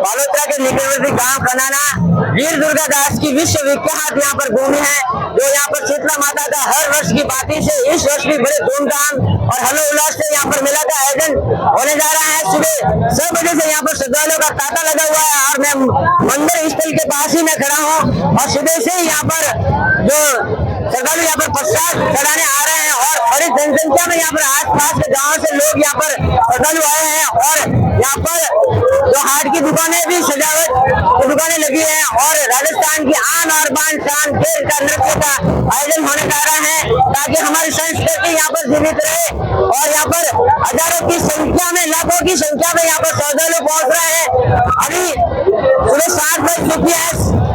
बालोतरा के निकटवर्ती गांव कनाना वीर दुर्गा दास की विश्व विख्यात यहाँ पर भूमि है, जो यहाँ पर शीतला माता का हर वर्ष की बाती से इस वर्ष भी बड़े धूमधाम और हर्षोल्लास से यहाँ पर मेला का आयोजन होने जा रहा है। सुबह 6 बजे से यहाँ पर श्रद्धालुओं का तांता लगा हुआ है और मैं मंदिर स्थल के पास ही में खड़ा हूँ और सुबह से यहाँ पर जो श्रद्धालु यहाँ पर प्रसाद चढ़ाने आ रहे हैं और बड़ी जनसंख्या में यहाँ पर आसपास के गाँव से लोग यहाँ पर श्रद्धालु आए हैं और यहाँ पर जो हाट की दुकानें भी सजावट की दुकानें लगी है और राजस्थान की आन और बान शान खेल का नृत्य का आयोजन होने जा रहा है ताकि हमारी संस्कृति यहाँ पर जीवित रहे। और यहाँ पर हजारों की संख्या में, लाखों की संख्या में यहाँ पर श्रद्धालु पहुंच रहे हैं। अभी सुबह 7 बज चुकी है,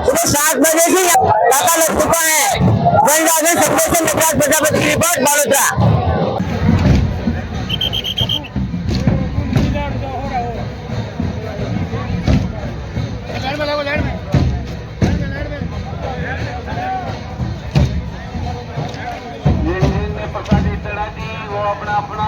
सुबह 7 बजे से तांता लग चुका है। नटराज प्रजापति की रिपोर्ट, बालोतरा। प्रसादी चढ़ा दी वो अपना अपना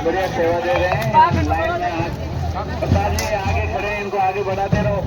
बढ़िया सेवा दे रहे हैं। लाइन में प्रसाद जी आगे खड़े हैं, इनको आगे बढ़ाते रहो।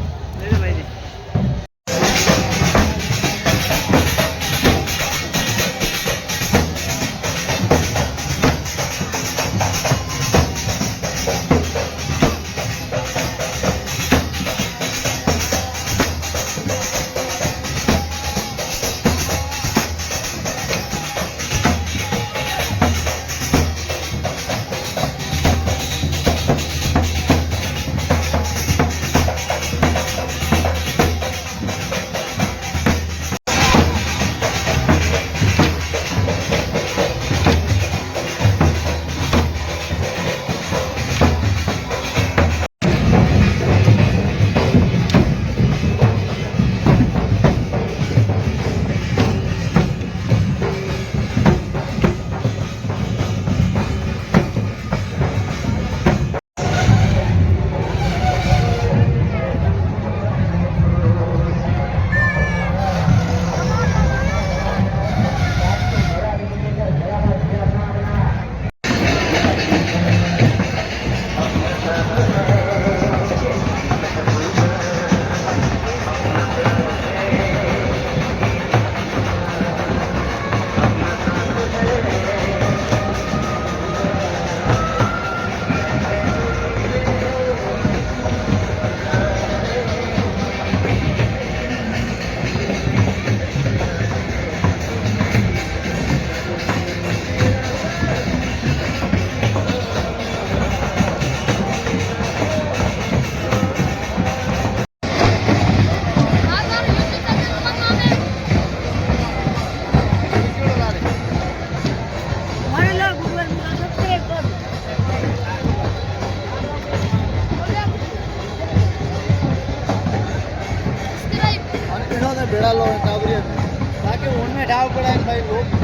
बेड़ा लो ताकि उनमें ढाव पड़ा है भाई लोग।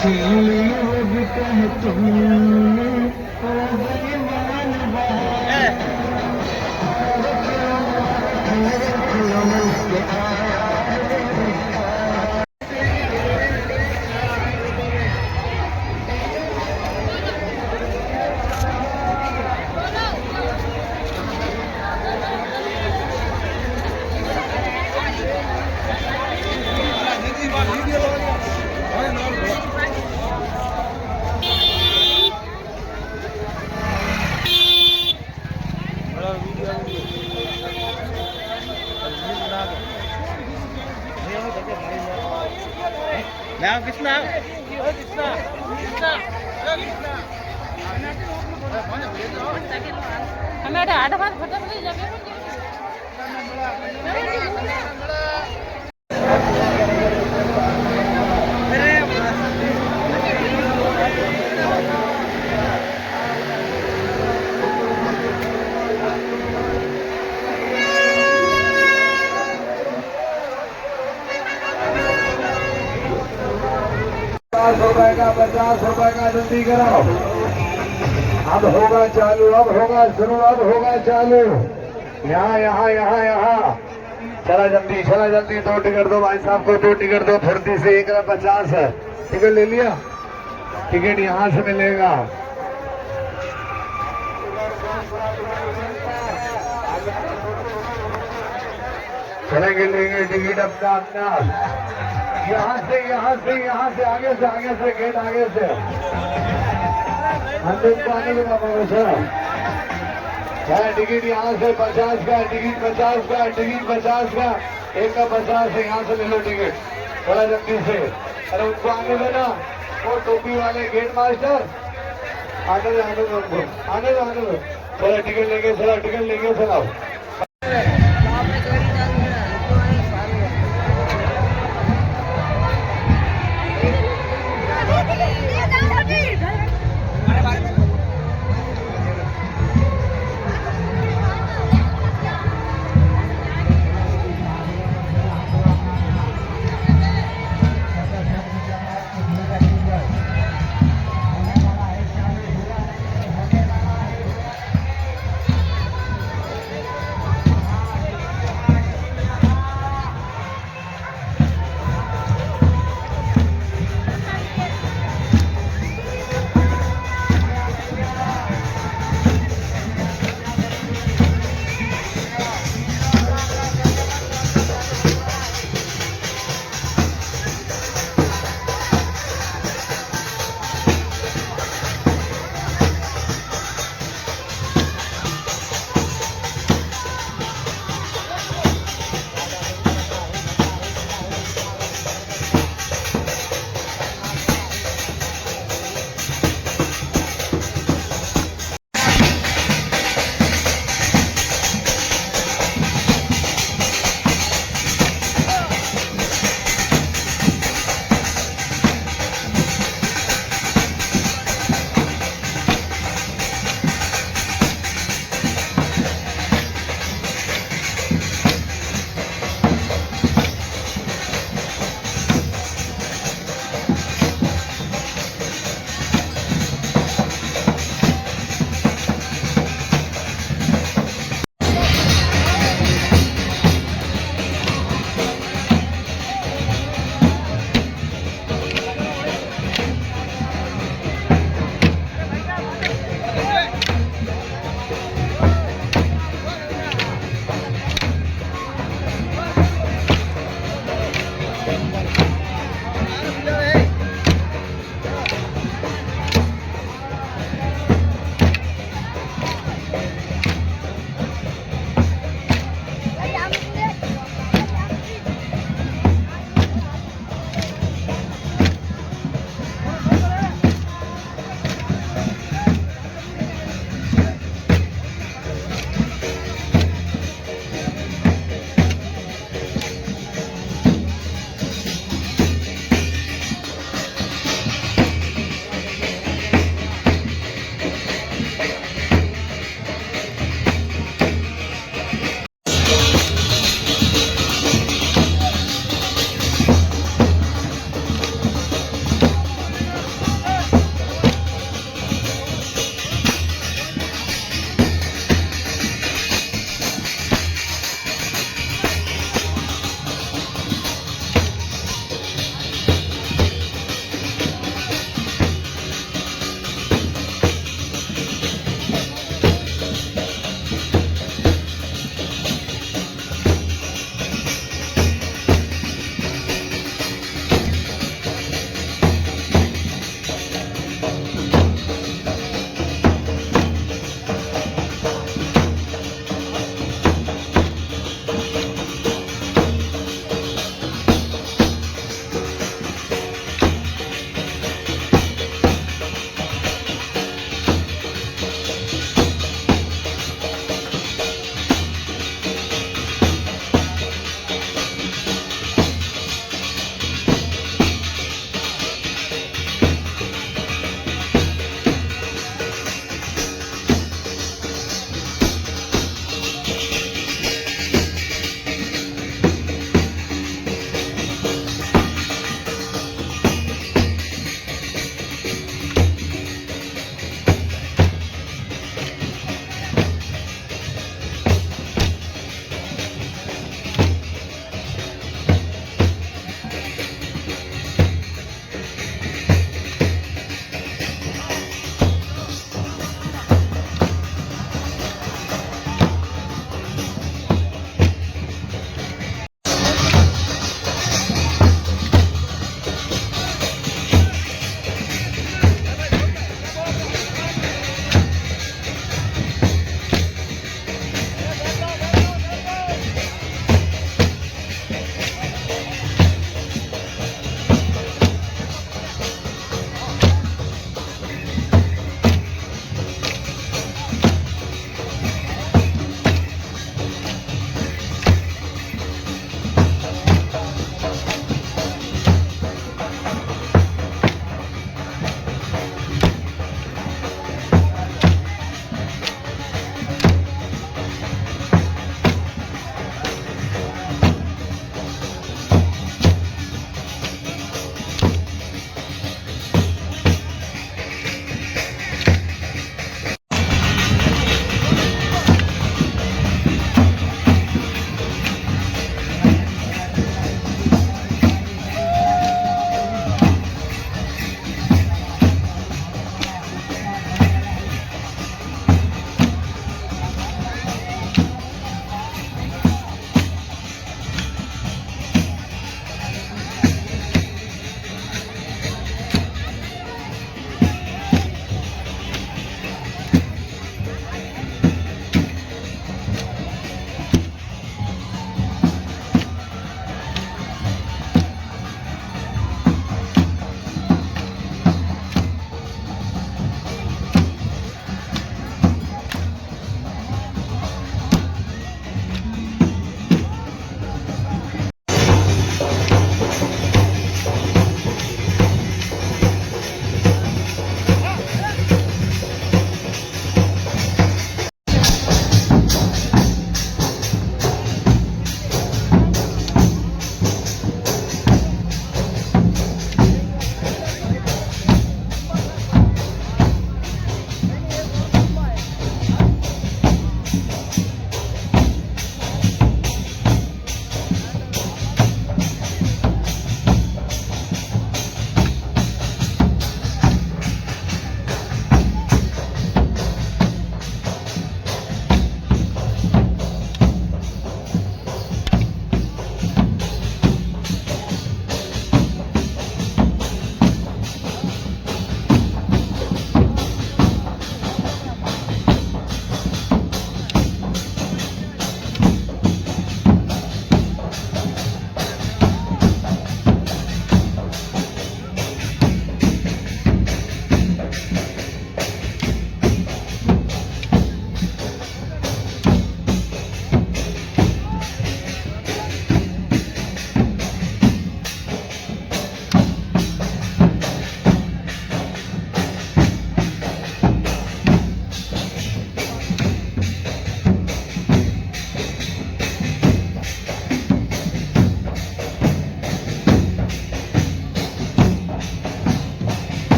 छीन ली वो भी कहे तुमने ओ बेईमान हमें आठ बार फटाफट जाके ₹50 का ₹50 का जल्दी कराओ। अब होगा चालू, अब होगा शुरू, अब होगा चालू। यहाँ यहाँ यहाँ यहाँ चला जल्दी 2 टिकट दो भाई साहब को, 2 टिकट दो फुर्ती से। 1 का 50 है। टिकट ले लिया? टिकट यहाँ से मिलेगा। चलेंगे लेंगे टिकट अपना अपना। यहाँ से आगे से गेट आगे से अंदर को आने लगा सर। टिकट यहाँ से 50 का, टिकट 50 का, टिकट 50 का। 1 का 50 है। यहाँ से ले लो टिकट थोड़ा जल्दी से। अरे उनको आने देना, वो टोपी वाले गेट मास्टर आने दो उनको, आने दो। थोड़ा टिकट लेंगे चलाओ।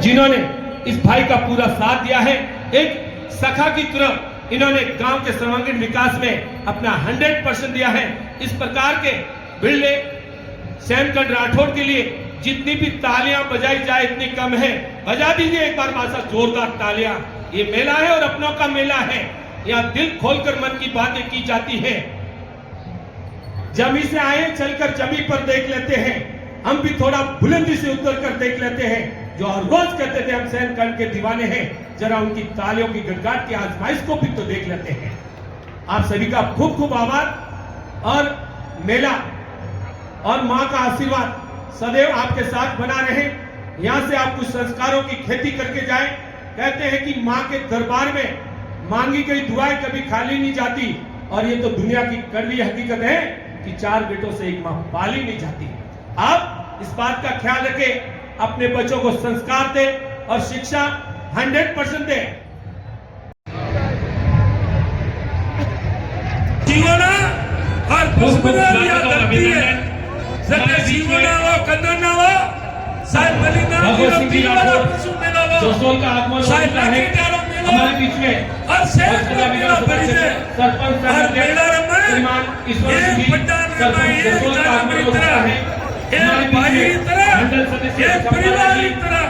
जिन्होंने इस भाई का पूरा साथ दिया है। एक सखा की तरफ इन्होंने गांव के सर्वांगीण विकास में अपना 100% दिया है। इस प्रकार के बिरले श्यामकांत राठौड़ के लिए जितनी भी तालियां बजाई जाए इतनी कम है। बजा दीजिए एक बार मासा जोरदार तालियां। ये मेला है और अपनों का मेला है, यहाँ दिल खोलकर मन की बातें की जाती है। जमी से आए चलकर जमी पर देख लेते हैं, हम भी थोड़ा बुलंदी से उतर कर देख लेते हैं। जो हर रोज कहते थे हम श्यामकांत के दीवाने हैं, जरा उनकी तालियों की गड़गड़ाहट की आजमाइश को भी तो देख लेते हैं। आप सभी का खूब खूब आभार और मेला और मां का आशीर्वाद सदैव आपके साथ बना रहे। यहां से आप कुछ संस्कारों की खेती करके जाएं। कहते हैं कि मां के दरबार में मांगी गई दुआएं कभी खाली नहीं जाती, और ये तो दुनिया की कड़वी हकीकत है कि 4 बेटों से एक मां पाली नहीं जाती। आप इस बात का ख्याल रखें, अपने बच्चों को संस्कार दे और शिक्षा 100% दे। जीवना और पुष्पना लिया धरती है, सके जीवना वो कंदना वो साथ मलिना जीवना पुष्प मेला वो जोशोल का आगमन होता है हमारे बीच में। और शेर का मेला परिचय सरपंच और मेला रमन श्रीमान ईश्वर ये सिंह पट्टान सरपंच जोशोल का आगमन होता है ये भाई तरह ये परिवार तरह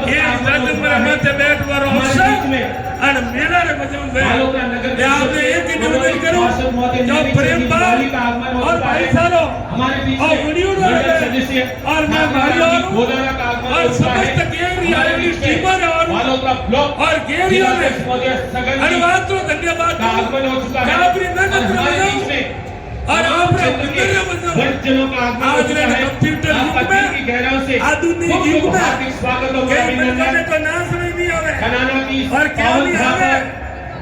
ये जज में मत बैठ वर अवसर और मेला रे बजून दे ये आपने एक ही निवेदन करूं जो प्रेम भाव और भाईचारा हमारे बीच और वीडियो सदस्य और मैं भाइयों गोदारा का आगमन और समस्त गेरी आयोगी टीमर और वालोत्रा ब्लॉक और गेरी में सगन धन्यवाद तो धन्यवाद का आगमन हो चुका है। अपनी मेहनत हमारे बीच में और आपने पुण्य जनों का आगमन हो चुका है। कंप्यूटर युग की गहराइयों से आधुनिक युग में हार्दिक स्वागत और के अभिनंदन। मिलने तो नाम समझ नहीं आवे खनाना की और क्या पावन नहीं धाम आवे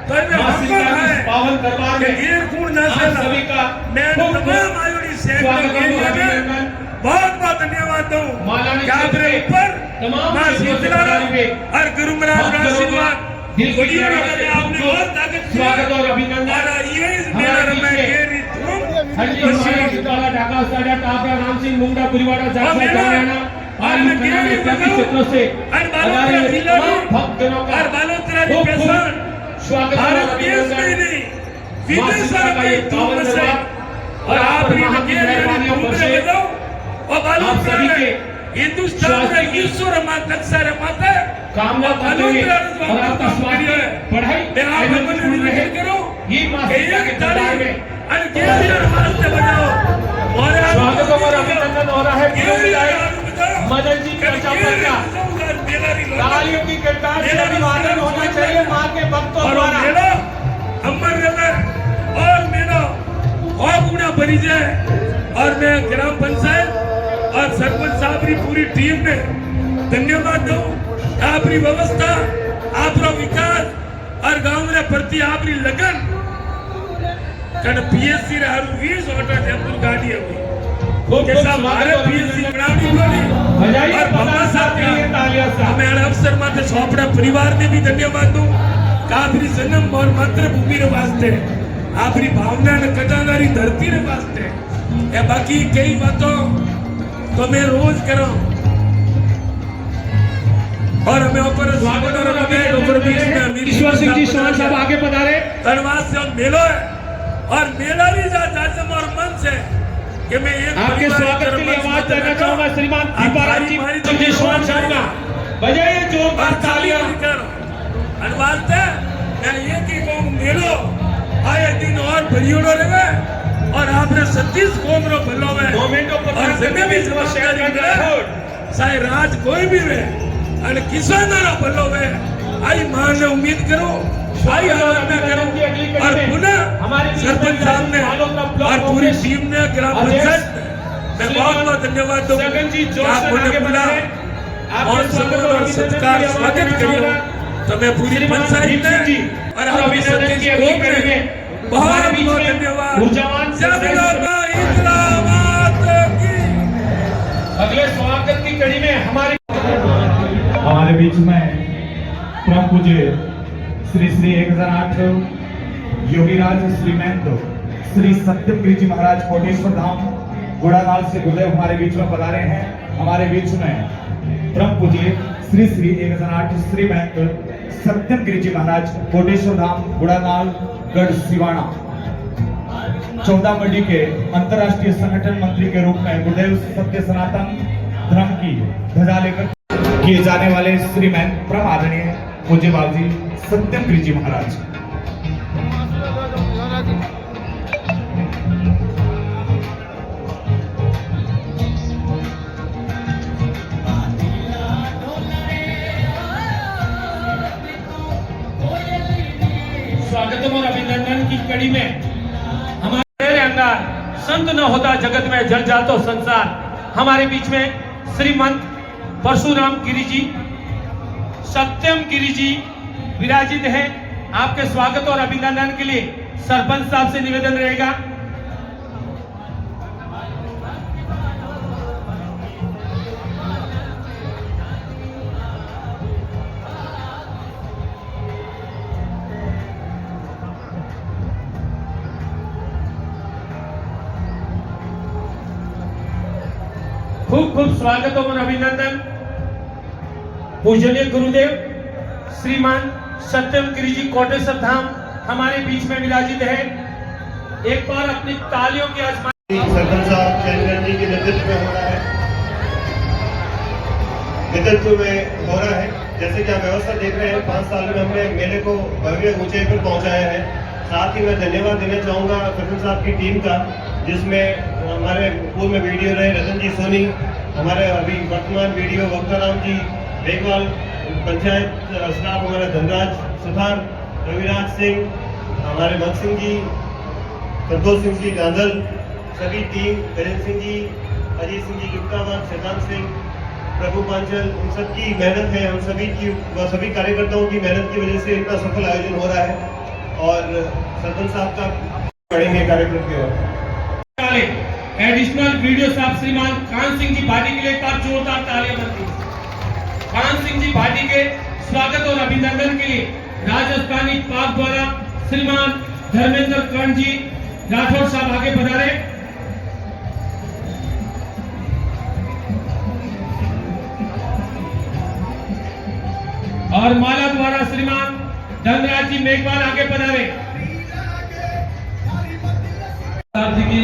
तो ये मासिका हक की है पावन दरबार में ये गुण ना आप से सभी का मैं खूब तमाम आयोडी से स्वागत और अभिनंदन। बहुत बहुत धन्यवाद दूं मालानी क्या क्षेत्र मेरे में ऊपर तमाम मां चीजों से शीतला बधाई हुई। और गुरु महाराज का आशीर्वाद दिल की वीडियो गहराई में से आपने और ताकत दी। स्वागत और अभिनंदन। और ये मेरा हमारे रमन बीच में गेरी हल्ली महाराज चितौड़ा ढाका साडा टापरा राम सिंह मुंडा पुरीवाड़ा जाफर जामियाना और खनाना के सभी क्षेत्रों से हमारे तमाम भक्तजनों का और बालोतरा खूब की खूब पेशान स्वागत और भारत देश में अभिनंदन। नहीं विदेश में भी धूम से और आप भी मेहरबानियों से और बालोतरा में हिंदुस्तान का ईश्वर माता नक्शा माता कामना करते हुए और आपका स्वास्थ्य पढ़ाई मैं आप लोगों ने निवेदन करो ये मासिका के दरबार में और गेरी और मास्टर बजाओ और स्वागत और अभिनंदन हो रहा है। मदन जी प्रजापतिया तालियों की गड़गड़ाहट से अभिवादन होना चाहिए मां के भक्तों और द्वारा। मेरा अमर रहे और मेरा और गुना परिचय और मैं ग्राम पंचायत और सरपंच साहब की पूरी टीम ने धन्यवाद दूं। आपकी व्यवस्था आपका विकास और गांव में प्रति आपकी लगन कारण पीएससी रे हर 20 ऑटो टेम्पो गाड़ी है खूब के साथ हमारे पीएससी बनावनी पड़ी और बाबा साहब के लिए तालियां साहब मैं अवसर माते सोपड़ा परिवार ने भी धन्यवाद दूं काफरी जन्म और मातृभूमि रे वास्ते आपरी भावना ने कटादारी धरती रे वास्ते या बाकी कई बातों तो मैं रोज करूं और हमें ऊपर स्वागत और ऊपर बीच में ईश्वर सिंह जी सोहन साहब आगे पधारे। धन्यवाद से मेलो है और मेला भी जाजम और मन से कि मैं एक आपके स्वागत के लिए आवाज देना चाहूंगा श्रीमान दीपाराम जी सोहन साहब का बजाइए जोरदार तालियां। धन्यवाद है मैं ये की कहूं मेलो आए दिन और भरियोड़ो रहे और आपने 37 कौम रो भलो है और जगह भी जवाबदारी करे चाहे राज कोई भी वे और किसानों रो भलो है आई मान ने उम्मीद करो आई आराधना करो और पुनः सरपंच साहब ने और पूरी टीम ने ग्राम पंचायत मैं बहुत धन्यवाद दूं आपने बुला और सम्मान और सत्कार स्वागत करियो तो मैं पूरी पंचायत ने और आप सदन की अगली में बहुत बहुत धन्यवाद अगले स्वागत की कड़ी में हमारे बीच में परम पूज्य श्री श्री 1008 योगीराज श्रीमंत श्री सत्यप्रिय जी महाराज कोटेश्वर धाम गुड़ानाल से गुरुदेव हमारे बीच में पधारे हैं। हमारे बीच में परम पूज्य श्री श्री 1008 श्री महंत सत्यम गिरी जी महाराज कोटेश्वर धाम गुड़ानाल गढ़ सिवाना 14 मई के अंतर्राष्ट्रीय संगठन मंत्री के रूप में गुरुदेव सत्य सनातन धर्म की ध्वजा लेकर किए जाने वाले श्री महंत परम आदरणीय पूज्य बाबूजी सत्यम गिरी जी महाराज। स्वागतम और अभिनंदन की कड़ी में हमारे अंगार संत न होता जगत में जल जातो संसार। हमारे बीच में श्रीमंत परशुराम गिरी जी सत्यम गिरी जी विराजित हैं। आपके स्वागत और अभिनंदन के लिए सरपंच साहब से निवेदन रहेगा। खूब खूब स्वागत और अभिनंदन। पूजनीय गुरुदेव श्रीमान सत्यम गिरी जी कोटेश्वर धाम हमारे बीच में विराजित है। एक बार अपनी तालियों की आजमाइश सरपंच साहब चैनगंज जी के नेतृत्व में हो रहा है। जैसे कि आप व्यवस्था देख रहे हैं, 5 साल में हमने मेले को भव्य ऊंचाई पर पहुंचाया है। साथ ही मैं धन्यवाद देना चाहूंगा सरपंच साहब की टीम का, जिसमें हमारे पूर्व में वीडियो रहे रतन जी सोनी, हमारे अभी वर्तमान वीडियो वक्ताराम जी बेगवाल, पंचायत स्टाफ हमारे धनराज सुथार, रविराज सिंह, हमारे भक्त सिंह जी, संतोष सिंह जी गांधल, सभी टीम गजेंद्र सिंह जी, अजीत सिंह जी गुप्तावाद, शैतान सिंह, प्रभु पांचल, उन सबकी मेहनत है। हम सभी की व सभी कार्यकर्ताओं की मेहनत की वजह से इतना सफल आयोजन हो रहा है। और सरपंच साहब का बढ़ेंगे कार्यक्रम की ओर। एडिशनल वीडियो साहब श्रीमान कान सिंह जी भाटी के लिए एक बार जोरदार तालियां बनती। कान सिंह जी भाटी के स्वागत और अभिनंदन के लिए राजस्थानी पाक द्वारा श्रीमान धर्मेंद्र कर्ण जी राठौर साहब आगे पधारे। और माला द्वारा श्रीमान धनराज जी मेघवाल आगे पधारे। जी की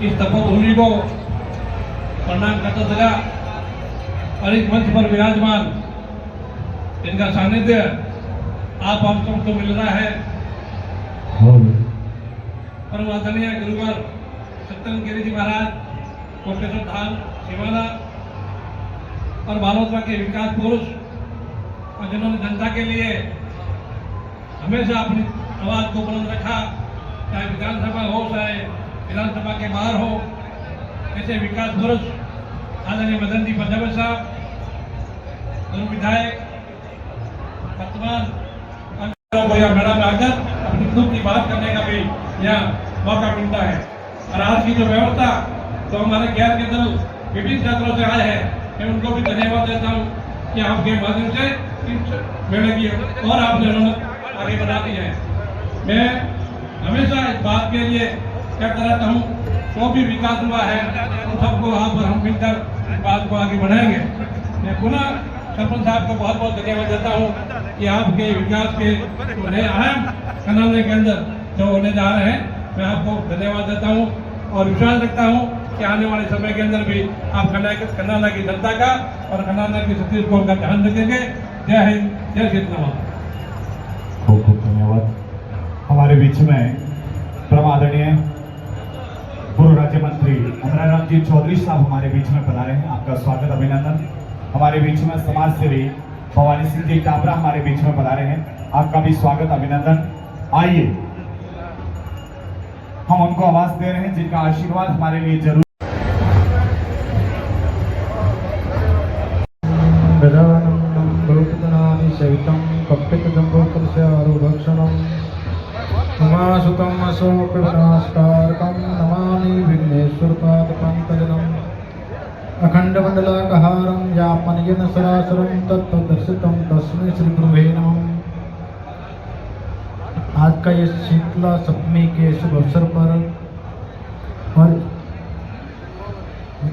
इस तपोभूमि को प्रणाम करता चला और इस मंच पर विराजमान इनका सानिध्य आप हम सबको मिल रहा है। परम आदरणीय गुरुवर सत्यम गिरी जी महाराज कोटेश्वर धाम सिवाना और बालोतरा के विकास पुरुष, और जिन्होंने जनता के लिए हमेशा अपनी आवाज को बुलंद रखा, चाहे विधानसभा हो चाहे विधानसभा के बाहर हो। ऐसे विकास पुरुष आदरणीय मदन जी प्रजापति साहब, पूर्व विधायक, वर्तमान मेला में आकर अपनी दुख की बात करने का भी यहाँ मौका मिलता है। और आज की जो व्यवस्था तो हमारे ज्ञान के दल विभिन्न क्षेत्रों से आए हैं, मैं उनको भी धन्यवाद देता हूँ कि आपके माध्यम से मेले की और आपने रौनक आगे बढ़ा दी है। मैं हमेशा इस बात के लिए कहता रहता हूँ, जो भी विकास हुआ है उन सबको आप और हम मिलकर इस बात को आगे बढ़ाएंगे। मैं पुनः सरपंच साहब को बहुत बहुत धन्यवाद देता हूँ कि आपके विकास के नए अहम कनाले के अंदर जो होने जा रहे हैं, मैं आपको धन्यवाद देता हूँ और विश्वास रखता हूँ कि आने वाले समय के अंदर भी आप कनाला की जनता का और कनाला की छत्तीसगढ़ का ध्यान रखेंगे। जय हिंद, जय श्री राम। खूब खूब धन्यवाद। हमारे बीच में परम आदरणीय पूर्व राज्य मंत्री अमराराम जी चौधरी साहब हमारे बीच में पधारे हैं। आपका स्वागत अभिनंदन। हमारे बीच में समाज सेवी भवानी सिंह जी टाबरा हमारे बीच में पधारे हैं। आपका भी स्वागत अभिनंदन। आइए हम उनको आवाज दे रहे हैं जिनका आशीर्वाद हमारे लिए जरूर। सवितं कप्पितजम्बूकलशारूढक्षणं उमासुतं अशोकविनाशकारकं नमामि विघ्नेश्वरपादपङ्कजनम् अखण्डमण्डलाकहारं यापनयेन सरासरं तत्त्वदर्शितं तस्मै श्रीगुरुवे नमः। आज का ये शीतला सप्तमी के शुभ अवसर पर और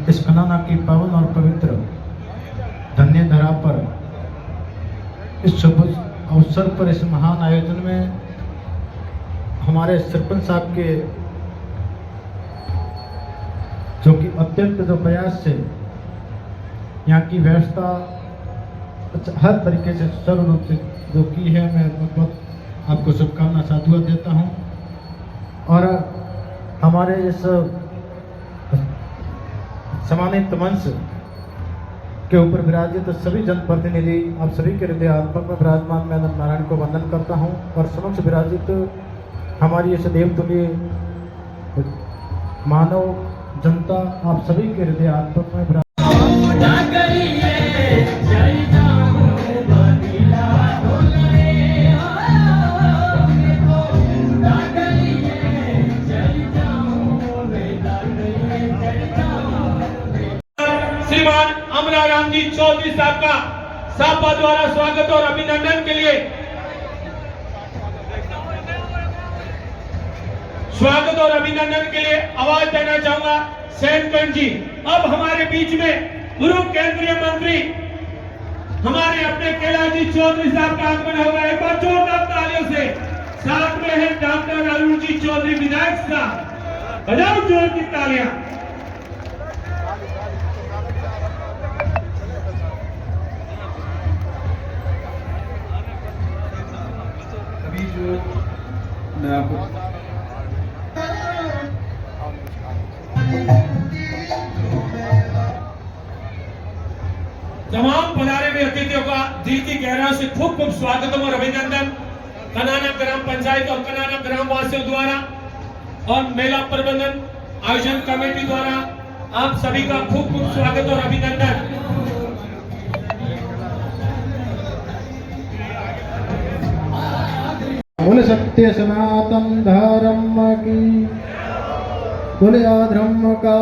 इस कनाना की पावन और पवित्र धन्य धरा पर इस शुभ अवसर पर इस महान आयोजन में हमारे सरपंच साहब के जो कि अत्यंत जो प्रयास से यहाँ की व्यवस्था हर तरीके से सर्व रूप से जो की है, मैं बहुत आपको शुभकामना साधुवाद देता हूँ। और हमारे इस सम्मानित मंच के ऊपर विराजित सभी जनप्रतिनिधि, आप सभी के हृदयात्मक में विराजमान मैं नारायण को वंदन करता हूँ। और समक्ष विराजित हमारी इस देवतुल्य मानव जनता, आप सभी के हृदयात्मक में विराज श्रीमान अमराराम जी चौधरी साहब का सापा द्वारा स्वागत और अभिनंदन के लिए आवाज देना चाहूंगा सैनकन जी। अब हमारे बीच में पूर्व केंद्रीय मंत्री हमारे अपने कैलाश जी चौधरी साहब का आगमन होगा। एक बार जोरदार तालियों से। साथ में है डॉक्टर अरुण जी चौधरी विधायक साहब, बजाओ जोर की तालियां। अभी जो मैं आपको तमाम पधारे हुए अतिथियों का दिल की गहराइयों से खूब खूब स्वागत और अभिनंदन कनाना ग्राम पंचायत और कनाना ग्राम वासियों द्वारा और मेला प्रबंधन आयोजन कमेटी द्वारा आप सभी का खूब खूब स्वागत और अभिनंदन। बोले सत्य सनातन धर्म की, बोले अधर्म का,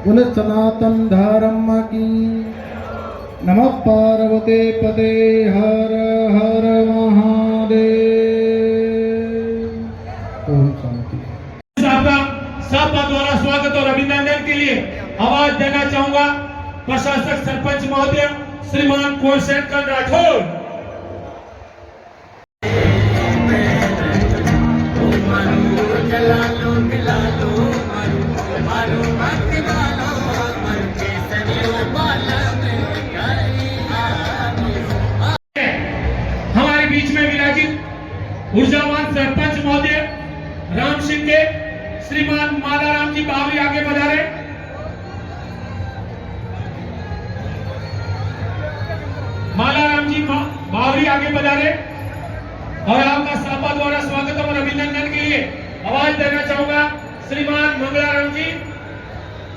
बोले सनातन धर्म की। नमः पार्वती पते हर हर महादेव। ओम शांति। सापा द्वारा स्वागत और अभिनंदन के लिए आवाज देना चाहूंगा प्रशासक सरपंच महोदय श्रीमान कोशेनकर राठौर। हमारे बीच में विराजित ऊर्जावान सरपंच महोदय राम सिंह के श्रीमान मालाराम जी बावरी आगे पधारे। मालाराम जी बावरी आगे पधारे और आपका सापा द्वारा स्वागत और अभिनंदन के लिए आवाज देना चाहूंगा श्रीमान मंगलाराम जी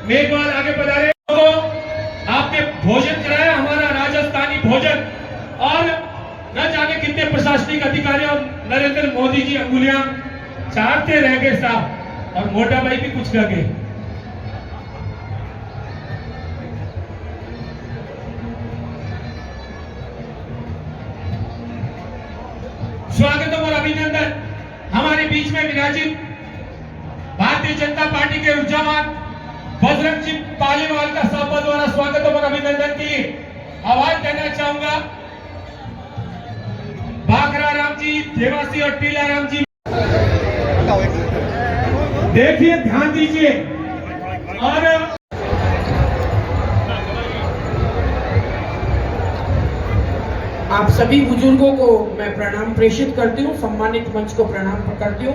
मेघवाल आगे पधारे। तो आपने भोजन कराया, हमारा राजस्थानी भोजन, और न जाने कितने प्रशासनिक अधिकारी और नरेंद्र मोदी जी अंगुलियां चाटते रह गए साहब, और मोटा भाई भी कुछ कर गए। स्वागत और अभिनंदन। हमारे बीच में विराजित भारतीय जनता पार्टी के ऊर्जावान बजरंग जी पालीवाल का सापा द्वारा स्वागत और अभिनंदन के लिए आवाज देना चाहूंगा भाखरा राम जी, देवासी और टीला राम जी। देखिए, ध्यान दीजिए। और आप सभी बुजुर्गों को मैं प्रणाम प्रेषित करती हूँ, सम्मानित मंच को प्रणाम करती हूँ।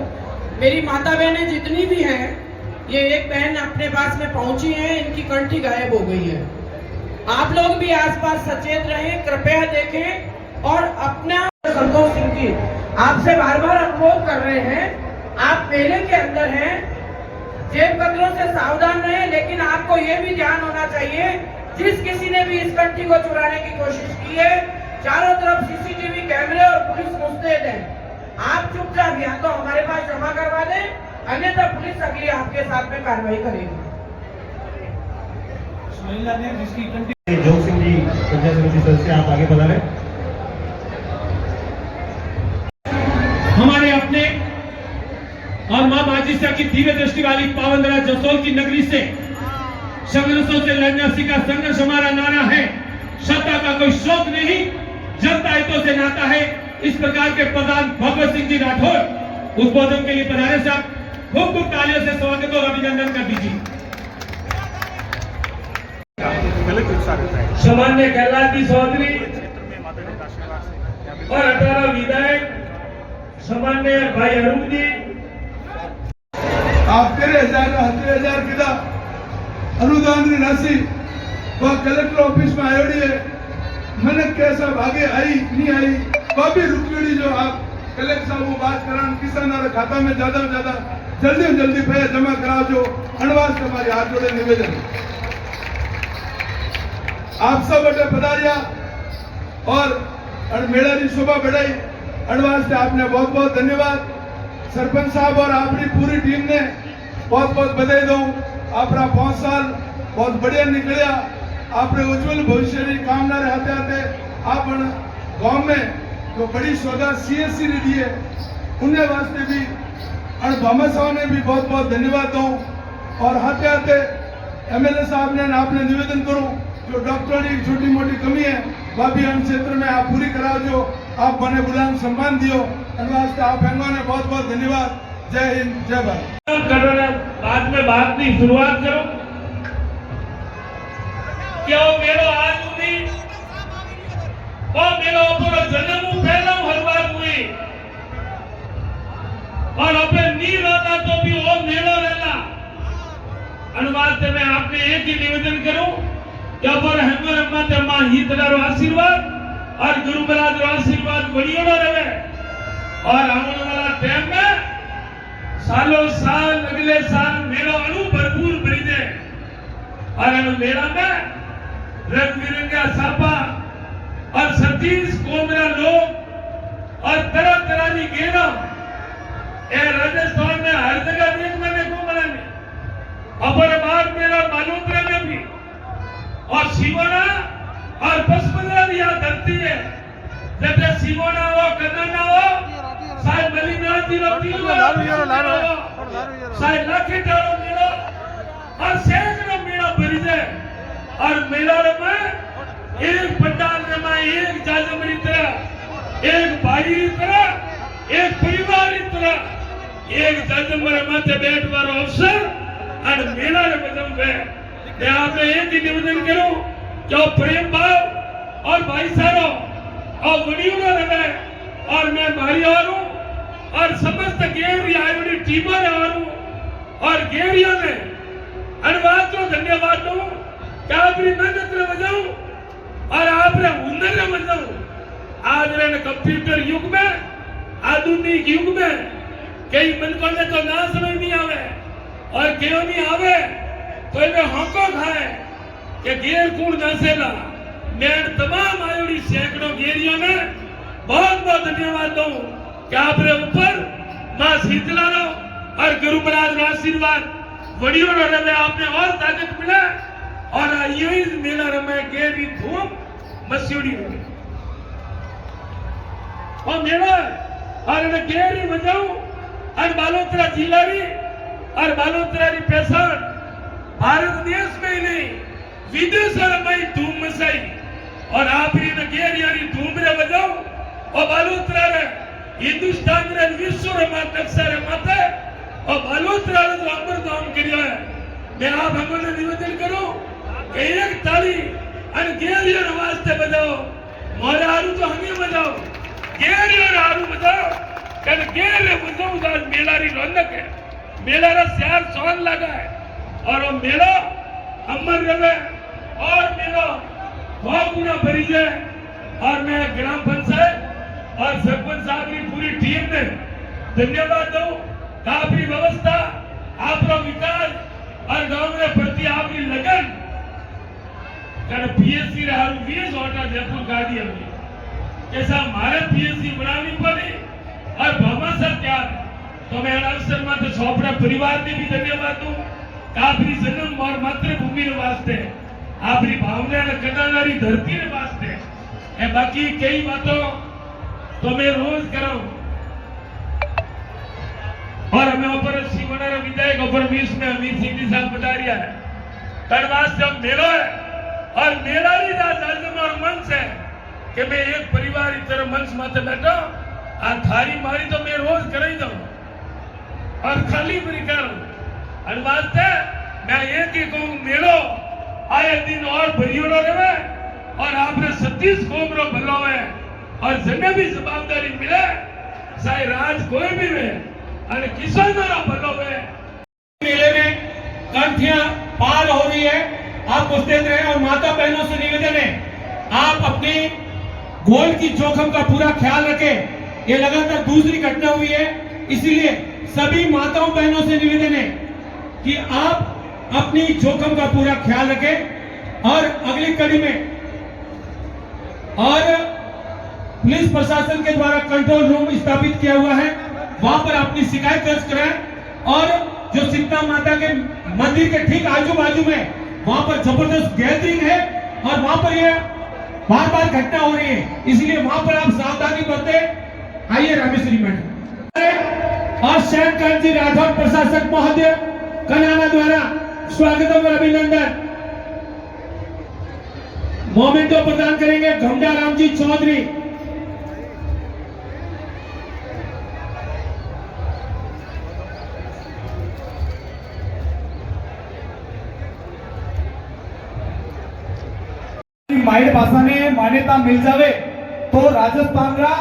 मेरी माता बहनें जितनी भी हैं, ये एक बहन अपने पास में पहुंची है, इनकी कंठी गायब हो गई है। आप लोग भी आसपास सचेत रहें, कृपया देखें। और अपना संतोष सिंह जी आपसे बार बार अनुरोध कर रहे हैं, आप मेले के अंदर हैं, जेब कतरों से सावधान रहें, लेकिन आपको ये भी ध्यान होना चाहिए, जिस किसी ने भी इस कंठी को चुराने की कोशिश की है, चारों तरफ सीसीटीवी कैमरे और पुलिस मुस्तैद है। आप चुपचाप या तो हमारे पास जमा करवा दें, अन्यथा पुलिस अगली आपके साथ में कार्रवाई करेगी। जोग सिंह जी पंचायत समिति सदस्य, आप आगे बढ़ा रहे। हमारे अपने और मां माजिसा की दिव्य दृष्टि वाली पावनधरा जसोल की नगरी से संघर्षों से लड़ना सीखा संघर्ष हमारा नारा है। सत्ता का कोई शौक नहीं, जनता हितों से नाता है। इस प्रकार के प्रधान भगवत सिंह जी राठौर उद्बोधन के लिए पधारे। साहब खूब खूब तालियों से स्वागत और अभिनंदन कर दीजिए। सामान्य कहलाती चौधरी और 18 विधायक सामान्य भाई अरुण जी आप 13,000 किदा अनुदान की राशि वह कलेक्टर ऑफिस में आयोड़ी है। मैंने कैसा भागे आई नहीं आई वह भी रुकड़ी जो आप कलेक्टर साहब को बात करान किसान खाता में ज्यादा से ज्यादा जल्दी से जल्दी पैसा जमा कराओ जो अनवास हमारे हाथ जोड़े निवेदन। आप सब बटे पधारिया और मेला की शोभा बढ़ाई अनवास से आपने बहुत बहुत धन्यवाद। सरपंच साहब और आपकी पूरी टीम ने बहुत बहुत बधाई दो। आपका 5 साल बहुत बढ़िया निकलिया। आपने उज्जवल भविष्य की कामना रहते आते आप गांव में जो बड़ी सौदा CSC ने दी है उन्हें वास्ते भी और भामा साहब ने भी बहुत बहुत धन्यवाद दो। और हाथे हाथे MLA साहब ने आपने निवेदन करूं जो डॉक्टरों की छोटी मोटी कमी है वह भी हम क्षेत्र में आप पूरी कराओ जो आप बने बुलान सम्मान दियो। वास्ते आप ने बहुत बहुत धन्यवाद। जय हिंद जय भारत। बाद में बात की शुरुआत करो क्या मेरा आज हुई वो मेरा ऊपर जन्म पहला हर बात हुई और अपने नींद आता तो भी वो मेरा रहना। अनुवाद से मैं आपने एक ही निवेदन करूं क्या पर हमारे मां ही तरह आशीर्वाद और गुरु महाराज आशीर्वाद बढ़िया रहे और आने वाला टाइम में सालों साल अगले साल मेरा अनु भरपूर भरी दे और अनु मेरा में रंग बिरंगा सापा और 37 कोमरा लोग और तरह तरह की गेरा राजस्थान में हर जगह देखने को मिलेंगे। अपर बाग मेरा बालोतरा में भी और सिवोना और पचपदरा यहाँ धरती है जैसे सिवोना हो कन्ना हो शायद मलिनाथ जी शायद लाखे टारो मेला और सैकड़ों मेला भरी जाए और मेला में एक पंडाल में एक जाजमरी तरह एक भाई की तरह एक परिवार की तरह एक जाजमरे माथे बैठवार अवसर और मेला में आपने एक ही निवेदन करूं जो प्रेम भाव और भाईचारा और वड़ियों रहे और मैं मारी आ हूं और समस्त गेरिया आयोडी टीम आ हूं और गेरिया ने अनुवाद को धन्यवाद दूं कि आपकी मेहनत में बजाऊं और आपने हुनर में बजाऊं। आज रे कंप्यूटर युग में आधुनिक युग में कई मनकों ने तो ना समझ नहीं आवे और क्यों नहीं आवे तो इन्हें हंको खाए कि गेर कूड़ नासेला। मैं तमाम आयोडी सैकड़ों गेरियों में बहुत बहुत धन्यवाद दूं कि आपने ऊपर मां शीतला रो और गुरु महाराज का आशीर्वाद वड़ियों रहे आपने और ताकत मिला और यही मेला रमे गेरी धूम मस्योड़ी रही और मेला और इन्हें गेरी बजाऊं और बालोतरा जिला री और बालोतरा री पेशान भारत देश में ही नहीं विदेश में धूम मचाई और आप गेरियारी धूम रे बजाओ और बालोतरा रे हिंदुस्तान रे विश्व रे नक्शा रे माथे और बालोतरा रे जो अमर काम करिया है। मैं आप हमने निवेदन करूं कि एक ताली और गेरियर वास्ते बजाओ मोरे आरू तो हमें बजाओ गेरियर आरू बजाओ कल गेरे बजाओ आज मेला री रौनक है। मेला रा चार सोन लगा है और वो मेला अमर रहे और मेरा बहुत गुना भरी है और मैं ग्राम पंचायत और सरपंच साहब की पूरी टीम ने धन्यवाद दूं। आपकी व्यवस्था आपका विकास और गांव में प्रति आपकी लगन कारण PSC रहा 20 ऑर्डर जयपुर गाड़ी हमने कैसा हमारे PSC बनानी पड़ी और भामा साहब क्या तो मैं अवसर में तो छोपड़ा परिवार ने भी धन्यवाद दूं। आपकी जन्म और मातृभूमि के वास्ते आपकी भावना कनानारी धरती के वास्ते ए बाकी कई बातों तो मैं रोज कराऊं और हमें ऊपर शिवनारा विधायक ऊपर 20 में अमित सिंह जी साहब बता रहा है तर वास्ते हम मेलो है और मेरा ही राजन और मंच है कि मैं एक परिवार की तरह मंच माथे बैठा आ थारी मारी तो मैं रोज कर ही दूं और खाली भी करूं और वास्ते मैं एक ही कहूं मेलो आए दिन और भरियोड़ो रहे और आपने 36 कौम रो भलो है और जने भी जवाबदारी मिले चाहे राज कोई भी वे और किसानों रो भलो है। मेले में कंठियां पार हो रही है, आप उपस्थित रहे और माता बहनों से निवेदन है आप अपनी गोल की जोखिम का पूरा ख्याल रखें। ये लगातार दूसरी घटना हुई है, इसीलिए सभी माताओं बहनों से निवेदन है कि आप अपनी जोखिम का पूरा ख्याल रखें और अगली कड़ी में और पुलिस प्रशासन के द्वारा कंट्रोल रूम स्थापित किया हुआ है, वहां पर अपनी शिकायत दर्ज कराएं और जो शीतला माता के मंदिर के ठीक आजू बाजू में वहां पर जबरदस्त गैदरिंग है और वहां पर ये बार बार घटना हो रही है, इसलिए वहां पर आप सावधानी बरतें। आइए रामेश्वरी मैडम और शहर कांची राठौर प्रशासक महोदय कनाना द्वारा स्वागत और अभिनंदन मोमेंटो प्रदान करेंगे घमडा रामजी चौधरी। माइड भाषा ने मान्यता मिल जावे तो राजस्थान रा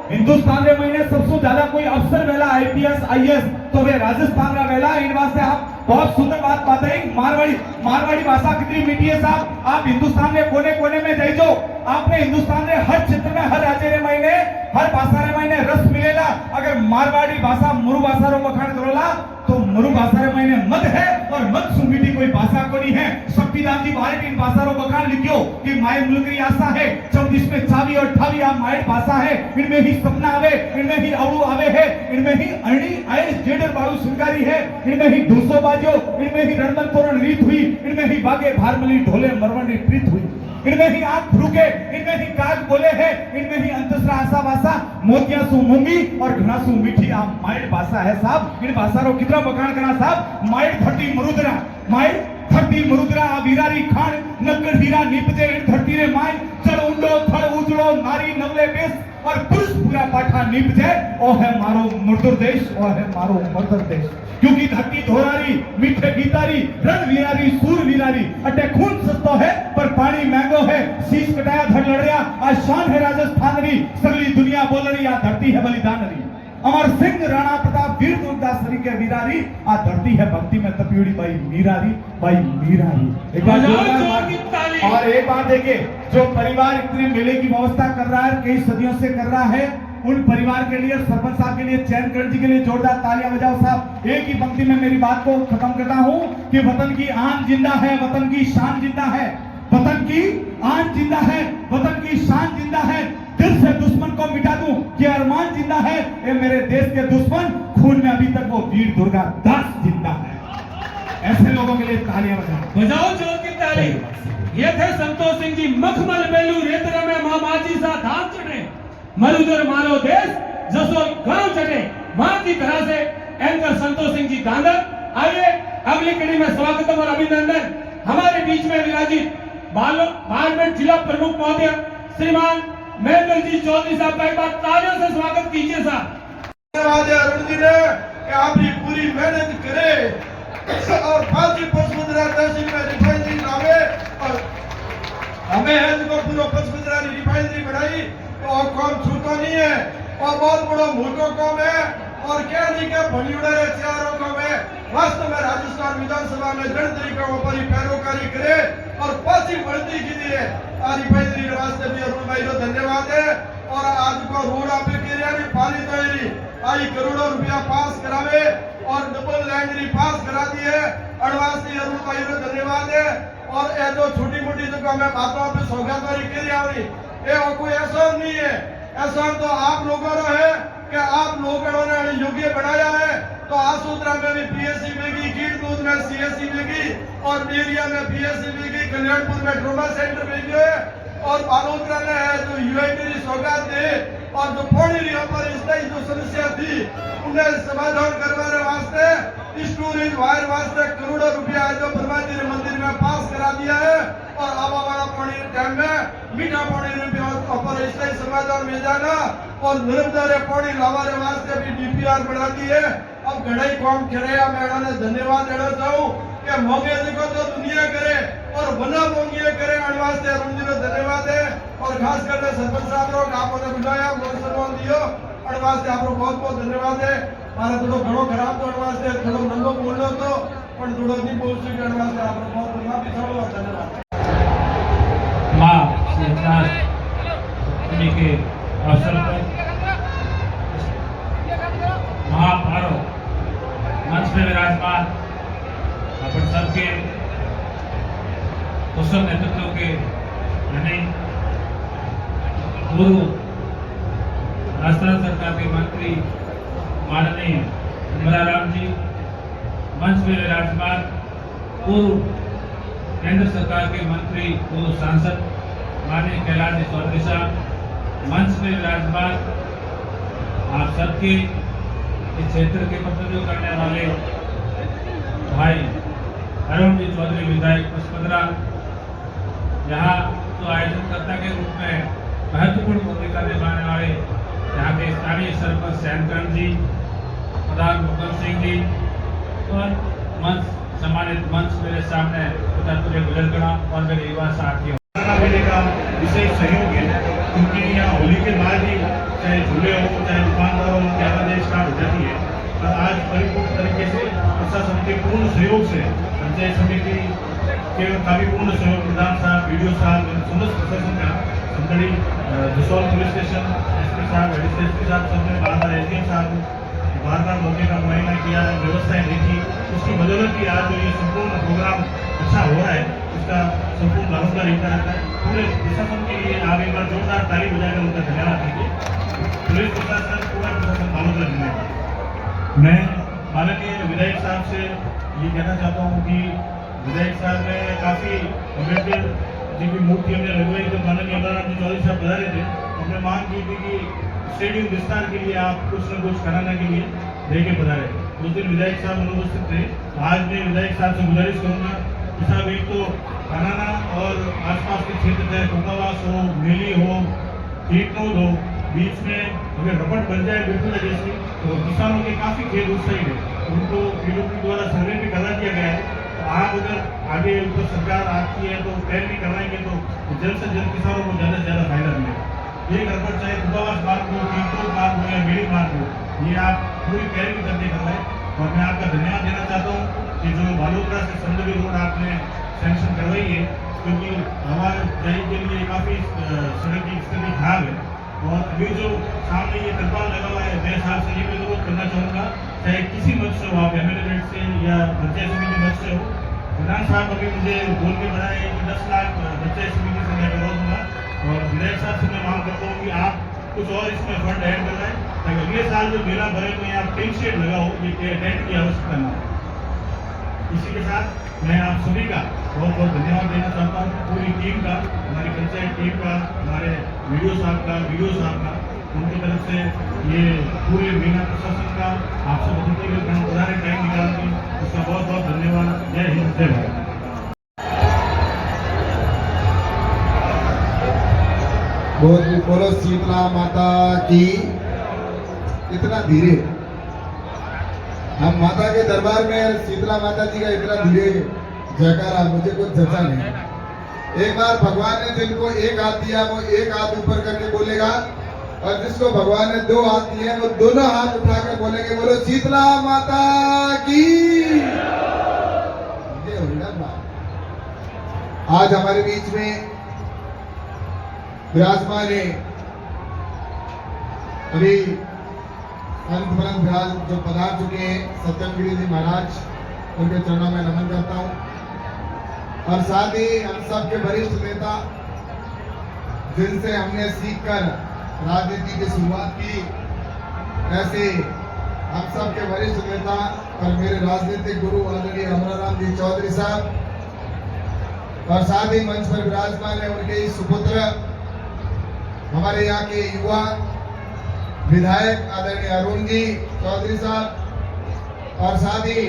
हिंदुस्तान रे महीने सबसे ज्यादा कोई अफसर वेला आईपीएस आईएएस तो वे राजस्थान रा वेला इन वास्ते आप बहुत सुंदर बात बताई। मारवाड़ी भाषा कितनी मीठी है साहब, आप हिंदुस्तान में कोने कोने में जाइजो आपने हिंदुस्तान में हर क्षेत्र में हर राज्य रे महीने हर भाषा रे महीने रस मिलेला। अगर मारवाड़ी भाषा मुरु भाषा रो बखान करोला तो मुरु भाषा रे महीने मत है और मत सुमीठी कोई भाषा को नहीं है। शक्तिदान जी भारत इन भाषा रो बखान लिखियो कि माय मुल्क री आशा है 24 में 24 और 28 आप माइड भाषा है, इनमें ही सपना आवे, इनमें ही अवड़ू आवे है, इनमें ही अणी आय जेडर बाड़ू सुनकारी है, इनमें ही ढूसो बाजो, इनमें ही रणमन तोरण रीत हुई, इनमें ही बागे भारमली ढोले मरवन री प्रीत हुई, इनमें ही आंख फूके, इनमें ही काग बोले है, इनमें ही अंतसरा आशा भाषा मोतिया सु मूंगी और घना सु मीठी आप माइड भाषा है साहब। इन भाषा रो कितना बखान करा साहब। माइड धरती मरुद्रा, माइड धरती मरुद्रा वीरारी खान नक्कर हीरा निपजे इन धरती रे माय चढ़ उंडो थड़ उजड़ो नारी नवले बेस और पुरुष पूरा पाठा निपजे ओ है मारो मर्दर देश, ओ है मारो मर्दर देश। क्योंकि धरती धोरारी मीठे गीतारी रण वीरारी सूर वीरारी अटे खून सस्तो है पर पानी महंगो है, शीश कटाया धड़ लड़िया आज शान है राजस्थान री, सगली दुनिया बोल रही आ धरती है बलिदान री। अमर सिंह राणा प्रताप वीर दुर्गासरी के वीरारी आ धरती है भक्ति में तपियोड़ी भाई मीरारी एक बार और एक बात देखिए जो परिवार इतने मेले की व्यवस्था कर रहा है कई सदियों से कर रहा है उन परिवार के लिए सरपंच साहब के लिए चैनकरण जी के लिए जोरदार तालियां बजाओ साहब। एक ही पंक्ति में मेरी बात को खत्म करता हूं कि वतन की आन जिंदा है, वतन की शान जिंदा है, वतन की आन जिंदा है, वतन की शान जिंदा है। दिल से दुश्मन को मिटा दूं कि अरमान जिंदा है, ये मेरे देश के दुश्मन खून में अभी तक वो वीर दुर्गा दास जिंदा है। ऐसे लोगों के लिए तालियां बजाओ जोर की ताली। ये थे संतोष सिंह जी मखमल बेलू रेतरा में मामाजी सा धाम चढ़े मरुदर मारो देश जसो गांव चढ़े मां की तरह से एंकर संतोष सिंह जी दांदर। आइए अगली कड़ी में स्वागत और अभिनंदन हमारे बीच में विराजित पार्लियामेंट जिला प्रमुख महोदय श्रीमान महेंद्र जी चौधरी साहब का एक बार तालियों से स्वागत कीजिए साहब। धन्यवाद अरुण जी ने कि आपकी पूरी मेहनत करे और फांसी पचमंदरा तहसील में रिफाइनरी लावे और हमें है जो पूरा पचमंदरा रिफाइनरी बनाई तो काम छूटा नहीं है और बहुत बड़ा मोटो काम है और क्या नहीं क्या भनियोड़ा है चारों काम है। वास्तव में राजस्थान विधानसभा में जन तरीकों पर पैरोकारी करे और पासी बढ़ती की दिए रिफाइनरी वास्ते भी अरुण भाई को धन्यवाद है। और आज को रोड आप पानी तो आई करोड़ों रुपया पास करावे और डबल लाइन पास करा दी है अड़वासी अरुण भाई को धन्यवाद है। और ये जो छोटी मोटी जो हमें बातों पे सौगातवारी करी ये कोई एहसान नहीं है, एहसान तो आप लोगों का है कि आप लोगों ने योग्य बनाया है। तो आसूत्रा में भी पीएससी मिलेगी, कीट दूध में सीएससी मिलेगी और डेरिया में पीएससी मिलेगी, कल्याणपुर में ट्रोमा सेंटर मिल गए और बालोतरा में है जो यूआईटी सौगात दे और जो पौड़ी यहाँ पर स्थायी जो समस्या थी उन्हें समाधान करवाने वास्ते स्टोरेज वायर वास्ते करोड़ों रुपया जो ब्रह्मा जी मंदिर में पास करा दिया है और आवा वाला टाइम में मीठा पानी री व्यवस्था पर इसलिए समाचार में जाना और निरंतर पानी लावारे वास्ते भी डीपीआर बना दी है। अब घड़ाई काम करे मैं ने धन्यवाद देना चाहूँ कि मोंगे देखो तो दुनिया करे और बना मोंगे करे अण वास्ते अरुण जी धन्यवाद है और खास करके सरपंच साहब रो आपने बुलाया मोर सम्मान दियो अण वास्ते आपको बहुत बहुत धन्यवाद है। मारे थोड़ो घणो खराब तो अण वास्ते थोड़ो नंगो बोलनो तो पण थोड़ो नहीं बोल सके अण वास्ते आपको बहुत बहुत माफी चाहूँ और धन्यवाद। माँ के अवसर पर महापारो मंच में विराजमान अपन सबके कुशल नेतृत्व के यानी पूर्व राजस्थान सरकार के मंत्री माननीय कमलाराम जी, मंच में विराजमान पूर्व केंद्र सरकार के मंत्री पूर्व सांसद माननीय कैलाश चौधरी साहब, मंच में विराजमान आप सबके इस क्षेत्र के प्रतिनिधित्व करने वाले भाई अरुण जी चौधरी विधायक पचपदरा, यहाँ तो आयोजनकर्ता के रूप में महत्वपूर्ण भूमिका निभाने वाले यहाँ के स्थानीय सरपंच सैनकरण जी, प्रधान मुकुल सिंह जी और मंच सम्मानित मंच मेरे सामने तुल्य बुजुर्गणा और मेरे युवा साथियों मेले का विशेष सहयोग है, क्योंकि यहाँ होली के बाद ही चाहे झूले हो चाहे दुकानदार हो उनकी आवाजाही स्टार्ट हो जाती है। और आज परिपूर्ण तरीके से प्रशासन के पूर्ण सहयोग से पंचायत समिति के काफी पूर्ण सहयोग प्रधान साहब, वीडियो साहब, समस्त प्रशासन का संतड़ी जसौल पुलिस स्टेशन एसपी साहब, एसपी साहब सबने बार-बार एसडीएम साहब बार-बार मौके का मुआयना किया, व्यवस्थाएं देखी, उसकी बदौलत ही आज जो ये संपूर्ण प्रोग्राम अच्छा हो रहा है उसका संपूर्ण दारोमदार इनका रहता है। पूरे प्रशासन के लिए आप एक बार जोरदार ताली बजाकर उनका धन्यवाद कीजिए। पुलिस प्रशासन, पूरा प्रशासन बालोतरा धन्यवाद। मैं माननीय विधायक साहब से ये कहना चाहता हूँ कि विधायक साहब ने काफी अम्बेडकर जी की मूर्ति हमने लगवाई तो माननीय कमलाराम जी चौधरी साहब बता रहे थे, हमने मांग की थी कि स्टेडियम विस्तार के लिए आप कुछ न कुछ कराने के लिए लेके पधारे। उस दिन विधायक साहब अनुपस्थित थे। आज मैं विधायक साहब से गुजारिश करूंगा कि साहब एक तो खनाना और आसपास के क्षेत्र चाहे कोकावास हो, मेली हो, कीटनोद हो, बीच में अगर रपट बन जाए बिल्कुल जैसी तो किसानों के काफी खेत उस साइड है, उनको पीडब्ल्यूडी द्वारा सर्वे भी करा दिया गया है। तो आप अगर आगे ऊपर सरकार आती है तो पहल भी करवाएंगे तो जल्द से जल्द किसानों को ज़्यादा से ज़्यादा फायदा मिलेगा। एक रपट चाहे कोकावास मार्ग हो, कीटनोद मार्ग हो या मेली मार्ग हो, ये आप पूरी पहल भी करके करवाएं। और मैं आपका धन्यवाद देना चाहता हूँ कि जो बालोतरा से समदली रोड आपने सैंक्शन करवाई है, क्योंकि आवाजाही के लिए काफ़ी सड़क की स्थिति खराब है। और अभी जो सामने ये तिरपाल लगा हुआ है, मैं साहब से ये भी जरूर करना चाहूँगा, चाहे किसी मंच से हो, आप एमएलए से या पंचायत समिति मंच से हो, प्रधान साहब अभी मुझे बोल के बढ़ाए कि 10 लाख पंचायत समिति से मैं करवा दूंगा। और विधायक साहब से मैं मांग करता हूँ कि आप कुछ और इसमें फंड ऐड करवाएं ताकि अगले साल जो मेला भरे तो यहाँ टेंट शेड लगा हो, ये टेंट की आवश्यकता न हो। इसी के साथ मैं आप सभी का बहुत बहुत धन्यवाद देना चाहता हूँ, पूरी टीम का, हमारी पंचायत टीम का, हमारे वीडियो साहब का, उनकी तरफ से ये पूरे मीना प्रशासन का आप सब अतिथि के उदाहरण टाइम निकालने उसका बहुत बहुत धन्यवाद। जय हिंद, जय भारत। बोलो शीतला माता की। इतना धीरे हम माता के दरबार में शीतला माता जी का इतना धीरे जयकारा मुझे कुछ जचा नहीं। एक बार भगवान ने जिनको एक हाथ दिया वो एक हाथ ऊपर करके बोलेगा, और जिसको भगवान ने 2 हाथ दिए वो दोनों हाथ उठाकर बोलेंगे बोलो शीतला माता की। ये होगा बात। आज हमारे बीच में विराजमान है अभी अंत विराज जो पधार चुके हैं सत्यमगिरी जी महाराज, उनके चरणों में नमन करता हूं। और साथ ही हम सब के वरिष्ठ नेता जिनसे हमने सीखकर राजनीति की शुरुआत की, ऐसे हम सब के वरिष्ठ नेता और मेरे राजनीतिक गुरु आदरणीय कमलाराम जी चौधरी साहब, और साथ ही मंच पर विराजमान है उनके ही सुपुत्र हमारे यहाँ के युवा विधायक आदरणीय अरुण जी चौधरी साहब, और साथ ही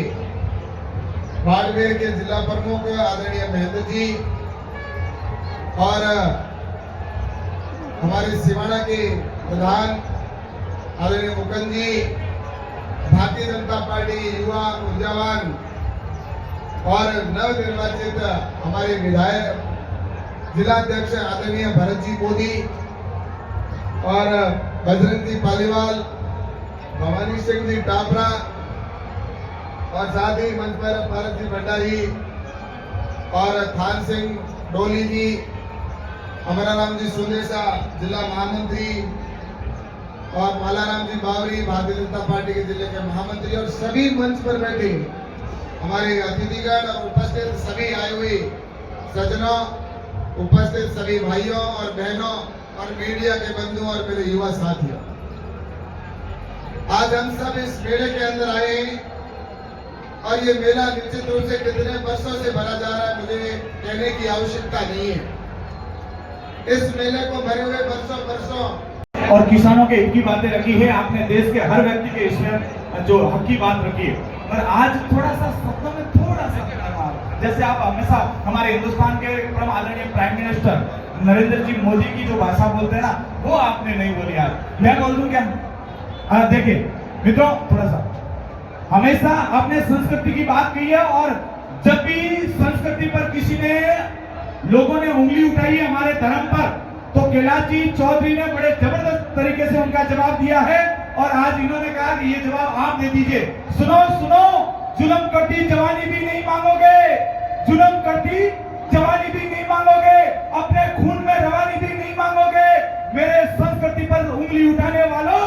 बाड़मेर के जिला प्रमुख आदरणीय महेंद्र जी, और हमारे सिवाना के प्रधान आदरणीय मुकुंद जी, भारतीय जनता पार्टी युवा ऊर्जावान और नवनिर्वाचित हमारे विधायक जिलाध्यक्ष आदरणीय भरत जी मोदी और बजरंग जी पालीवाल, भवानी सिंह जी टापरा और साथ ही मंच पर भारत जी भंडारी और थान सिंह डोली जी, अमराराम जी सुंदेसा जिला महामंत्री और मालाराम जी बावरी भारतीय जनता पार्टी के जिले के महामंत्री और सभी मंच पर बैठे हमारे अतिथिगण और उपस्थित सभी आए हुए सज्जनों, उपस्थित सभी भाइयों और बहनों और मीडिया के बंधुओं और मेरे युवा साथियों, आज हम सब इस मेले के अंदर आए हैं और ये मेला निश्चित रूप से कितने वर्षों से भरा जा रहा है मुझे कहने की आवश्यकता नहीं है। इस मेले को भरे हुए वर्षों और किसानों के हित की बातें रखी है आपने, देश के हर व्यक्ति के इसमें जो हक की बात रखी है। पर आज थोड़ा सा शब्दों में थोड़ा सा जैसे आप हमेशा हमारे हिंदुस्तान के परम आदरणीय प्राइम मिनिस्टर नरेंद्र जी मोदी की जो भाषा बोलते हैं ना, वो आपने नहीं बोली। आज मैं बोल दूं क्या? देखिए मित्रों, थोड़ा सा हमेशा अपने संस्कृति की बात कही है और जब भी संस्कृति पर किसी ने लोगों ने उंगली उठाई है हमारे धर्म पर, तो कैलाश जी चौधरी ने बड़े जबरदस्त तरीके से उनका जवाब दिया है और आज इन्होंने कहा कि ये जवाब आप दे दीजिए। सुनो सुनो, जुल्म करती जवानी भी नहीं मांगोगे, जुल्म करती जवानी भी नहीं मांगोगे, अपने खून में रवानी भी नहीं मांगोगे। मेरे संस्कृति पर उंगली उठाने वालों,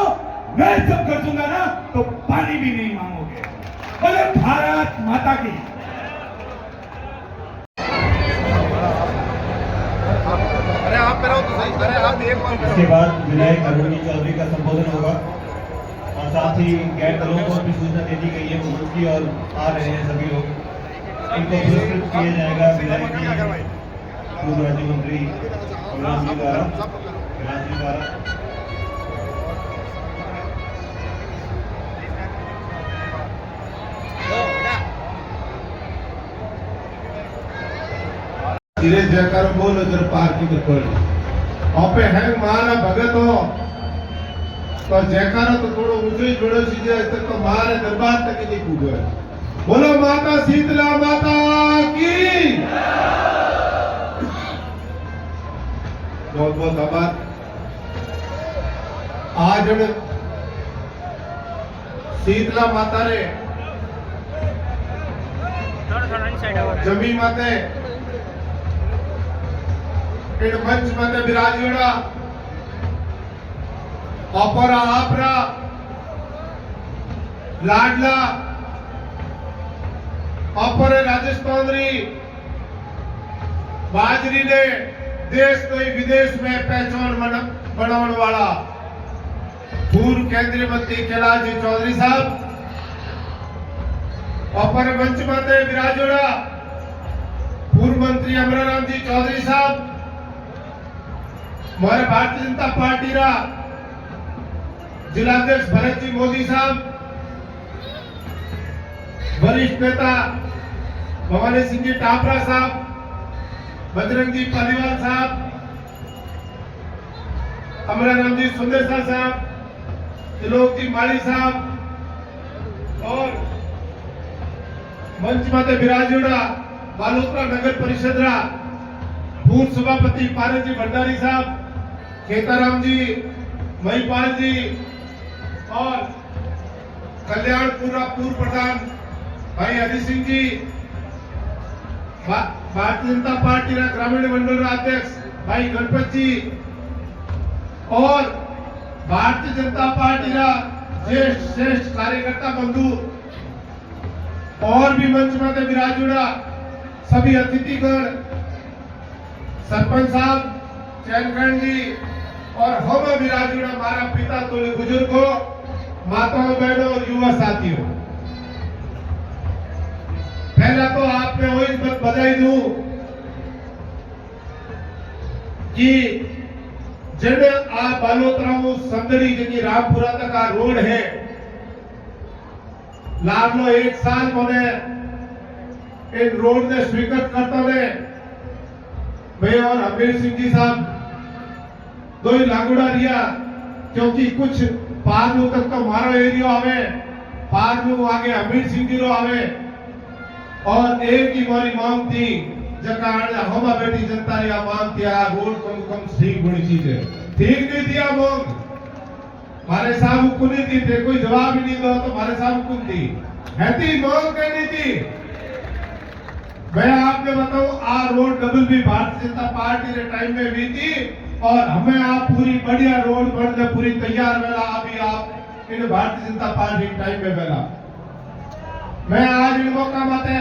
मैं जब कर दूंगा ना तो पानी भी नहीं मांगोगे। बोले भारत माता की। अरे आप करो तो सही, अरे आप एक बार इसके बाद विधायक अरुण चौधरी का संबोधन होगा और साथ ही गैर दलों को भी सूचना दे दी गई है मंच की और आ रहे हैं सभी लोग, इनको पुरस्कृत किया जाएगा विधायक जी पूर्व राज्य मंत्री कैलाश जी द्वारा। धीरे जयकार बोलो जर पार की खोल आपे हैंग मारा भगत हो तो जयकारा तो थोड़ो ऊंचो ही जोड़ो सीधे तक तो मारे दरबार तक नहीं कूदो। बोलो माता शीतला माता की बहुत बहुत आभार। आज शीतला माता रे जमी माते इन मंच में विराजोड़ा अपरा आपरा लाडला अपरे राजस्थान री बाजरी ने देश तो विदेश में पहचान बनाने वाला पूर्व केंद्रीय मंत्री कैलाश जी चौधरी साहब, अपरे मंच में विराजोड़ा पूर्व मंत्री अमराराम जी चौधरी साहब, हमारे भारतीय जनता पार्टी रा जिलाध्यक्ष भरत जी मोदी साहब, वरिष्ठ नेता भवानी सिंह जी टापरा साहब, बजरंग जी पालीवाल साहब, अमराराम जी सुंदेसा साहब, त्रिलोक जी माली साहब और मंच माते विराजोड़ा बालोतरा नगर परिषद रा पूर्व सभापति पारस जी भंडारी साहब, खेताराम जी, महिपाल जी और कल्याणपुर पूर्व प्रधान भाई हरि सिंह जी, भारतीय जनता पार्टी रा ग्रामीण मंडल अध्यक्ष भाई गणपत जी और भारतीय जनता पार्टी रा श्रेष्ठ कार्यकर्ता बंधु और भी मंच में विराजुड़ा सभी अतिथिगण, सरपंच साहब, चैनखंड जी और हम विराजुड़ा हमारा पिता तुल्य बुजुर्गों, माताओं बहनों और युवा साथियों, पहला तो आप मैं वही बात बधाई दूं कि जब आप बालोतरा समदड़ी जी रामपुरा तक आ रोड है लागलो 1 साल मैंने इन रोड ने स्वीकृत करता ने मैं और अमीर सिंह जी साहब दो ही लागूड़ा रिया क्योंकि कुछ पारलू तक तो मारो एरिया आवे, पारलू आगे अमीर सिंह जी रो आवे और एक ही मारी मांग थी जकार हमा बेटी जनता री मांग थी आ रोड कम ठीक होनी चाहिए, ठीक नहीं दिया मांग मारे साहब कुनी थी थे कोई जवाब ही नहीं दो तो मारे साहब कुन थी हैती मांग करनी थी। मैं आपने बताऊं आ रोड डबल भी भारतीय जनता पार्टी के टाइम में हुई थी और हमें आप पूरी बढ़िया रोड बनने पूरी तैयार वेला अभी आप इन भारतीय जनता पार्टी टाइम में वेला मैं आज इन मौका माते